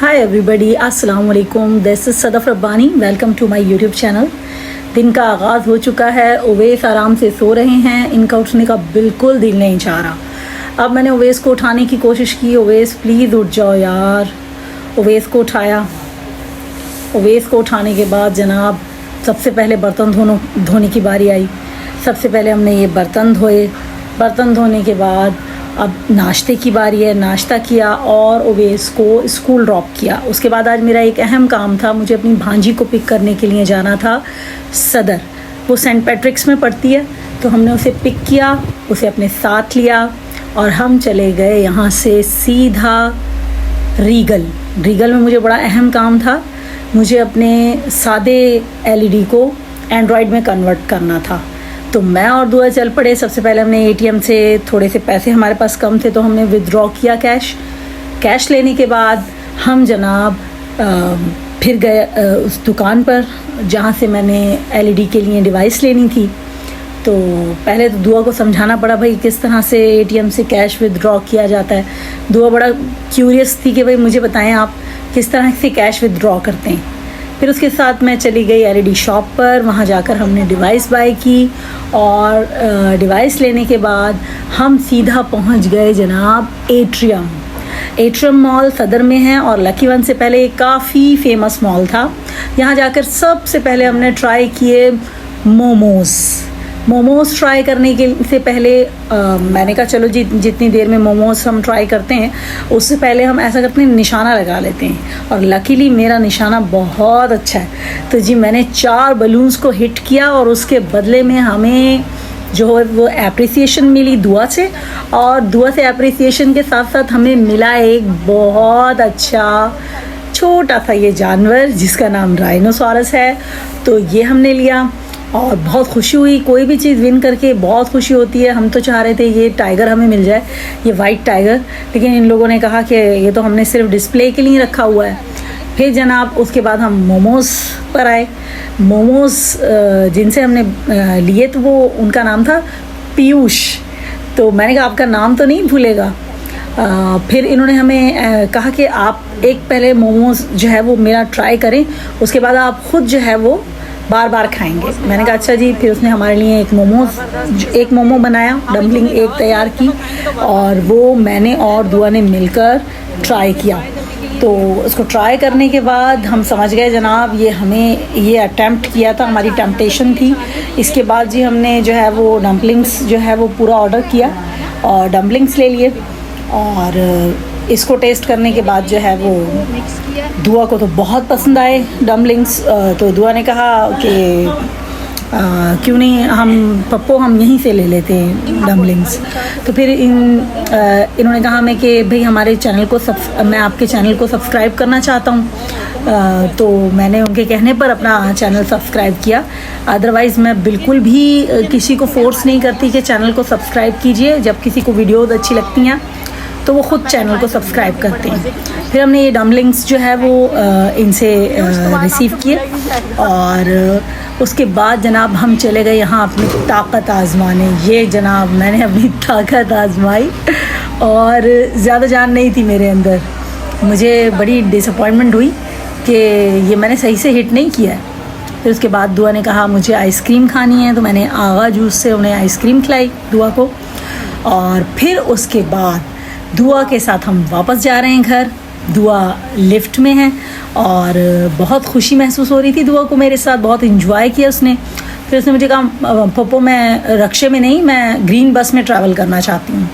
हाय everybody, अस्सलाम वालेकुम। This is Sadaf Rabbani. Welcome to my YouTube channel. दिन का आगाज़ हो चुका है। उवैस आराम से सो रहे हैं। इनका उठने का बिल्कुल दिल नहीं चाह रहा। अब मैंने उवैस को उठाने की कोशिश की। उवैस प्लीज़ उठ जाओ यार। उवैस को उठाया। उवैस को उठाने के बाद जनाब सबसे पहले बर्तन धोने की बारी आई। सबसे पहले हमने ये बर्तन धोए। बर्तन धोने के बाद अब नाश्ते की बारी है। नाश्ता किया और उवैस को स्कूल ड्रॉप किया। उसके बाद आज मेरा एक अहम काम था। मुझे अपनी भांजी को पिक करने के लिए जाना था सदर। वो सेंट पैट्रिक्स में पढ़ती है, तो हमने उसे पिक किया, उसे अपने साथ लिया और हम चले गए यहाँ से सीधा रीगल में मुझे बड़ा अहम काम था। मुझे अपने सादे एलईडी को एंड्रॉयड में कन्वर्ट करना था, तो मैं और दुआ चल पड़े। सबसे पहले हमने एटीएम से थोड़े से पैसे हमारे पास कम थे, तो हमने विदड्रॉ किया कैश लेने के बाद हम जनाब फिर गए उस दुकान पर जहाँ से मैंने एलईडी के लिए डिवाइस लेनी थी। तो पहले तो दुआ को समझाना पड़ा भाई किस तरह से एटीएम से कैश विदड्रॉ किया जाता है। दुआ बड़ा क्यूरियस थी कि भाई मुझे बताएं आप किस तरह से कैश विदड्रॉ करते हैं। फिर उसके साथ मैं चली गई एलईडी शॉप पर। वहाँ जाकर हमने डिवाइस बाय की और डिवाइस लेने के बाद हम सीधा पहुँच गए जनाब एट्रियम मॉल सदर में है और लकी वन से पहले काफ़ी फेमस मॉल था। यहाँ जाकर सबसे पहले हमने ट्राई किए मोमोज़ ट्राई करने के से पहले मैंने कहा चलो जी जितनी देर में मोमोज़ हम ट्राई करते हैं उससे पहले हम ऐसा करते हैं निशाना लगा लेते हैं। और लकीली मेरा निशाना बहुत अच्छा है, तो जी मैंने 4 बलून्स को हिट किया और उसके बदले में हमें जो है वो एप्रिसिएशन मिली दुआ से। और दुआ से एप्रिसिएशन के साथ साथ हमें मिला एक बहुत अच्छा छोटा सा ये जानवर जिसका नाम राइनोसॉरस है। तो ये हमने लिया और बहुत खुशी हुई। कोई भी चीज़ विन करके बहुत खुशी होती है। हम तो चाह रहे थे ये टाइगर हमें मिल जाए, ये वाइट टाइगर, लेकिन इन लोगों ने कहा कि ये तो हमने सिर्फ डिस्प्ले के लिए रखा हुआ है। फिर जनाब उसके बाद हम मोमोज़ पर आए। मोमोज़ जिनसे हमने लिए तो वो उनका नाम था पीयूष। तो मैंने कहा आपका नाम तो नहीं भूलेगा। फिर इन्होंने हमें कहा कि आप एक पहले मोमोज़ जो है वो मेरा ट्राई करें, उसके बाद आप ख़ुद जो है वो बार बार खाएंगे। मैंने कहा अच्छा जी। फिर उसने हमारे लिए एक मोमो बनाया, डम्पलिंग एक तैयार की और वो मैंने और दुआ ने मिलकर ट्राई किया। तो उसको ट्राई करने के बाद हम समझ गए जनाब ये अटैम्प्ट किया था, हमारी टेम्पटेशन थी। इसके बाद जी हमने जो है वो डम्पलिंग्स जो है वो पूरा ऑर्डर किया और डम्पलिंग्स ले लिए। और इसको टेस्ट करने के बाद जो है वो दुआ को तो बहुत पसंद आए डम्पलिंग्स। तो दुआ ने कहा कि क्यों नहीं हम यहीं से ले लेते हैं डम्पलिंग्स। तो फिर इन्होंने कहा हमें कि भाई हमारे चैनल को मैं आपके चैनल को सब्सक्राइब करना चाहता हूँ। तो मैंने उनके कहने पर अपना चैनल सब्सक्राइब किया। अदरवाइज़ मैं बिल्कुल भी किसी को फोर्स नहीं करती कि चैनल को सब्सक्राइब कीजिए। जब किसी को वीडियोज़ अच्छी लगती हैं तो वो ख़ुद चैनल को सब्सक्राइब करते हैं। फिर हमने ये डम्पलिंग्स जो है वो इनसे रिसीव किए और उसके बाद जनाब हम चले गए यहाँ अपनी ताकत आजमाने। ये जनाब मैंने अपनी ताकत आजमाई और ज़्यादा जान नहीं थी मेरे अंदर। मुझे बड़ी डिसअपॉइंटमेंट हुई कि ये मैंने सही से हिट नहीं किया है। फिर उसके बाद दुआ ने कहा मुझे आइसक्रीम खानी है, तो मैंने आगा जूस से उन्हें आइसक्रीम खिलाई दुआ को। और फिर उसके बाद दुआ के साथ हम वापस जा रहे हैं घर। दुआ लिफ्ट में है और बहुत खुशी महसूस हो रही थी दुआ को मेरे साथ, बहुत इंजॉय किया उसने। फिर उसने मुझे कहा पप्पो मैं रक्शे में नहीं, मैं ग्रीन बस में ट्रैवल करना चाहती हूँ।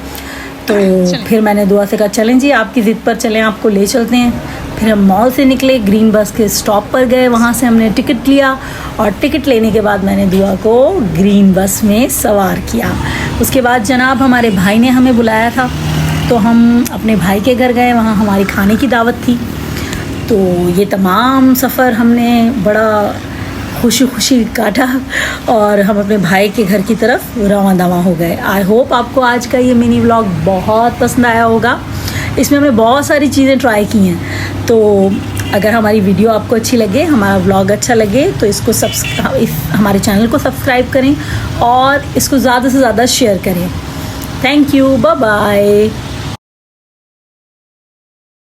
तो फिर मैंने दुआ से कहा चलें जी आपकी ज़िद पर चलें, आपको ले चलते हैं। फिर हम मॉल से निकले, ग्रीन बस के स्टॉप पर गए, वहाँ से हमने टिकट लिया और टिकट लेने के बाद मैंने दुआ को ग्रीन बस में सवार किया। उसके बाद जनाब हमारे भाई ने हमें बुलाया था, तो हम अपने भाई के घर गए। वहाँ हमारी खाने की दावत थी। तो ये तमाम सफ़र हमने बड़ा खुशी काटा और हम अपने भाई के घर की तरफ रवां दवा हो गए। आई होप आपको आज का ये मिनी व्लॉग बहुत पसंद आया होगा। इसमें हमने बहुत सारी चीज़ें ट्राई की हैं। तो अगर हमारी वीडियो आपको अच्छी लगे, हमारा व्लॉग अच्छा लगे, तो हमारे चैनल को सब्सक्राइब करें और इसको ज़्यादा से ज़्यादा शेयर करें। Thank you, bye bye.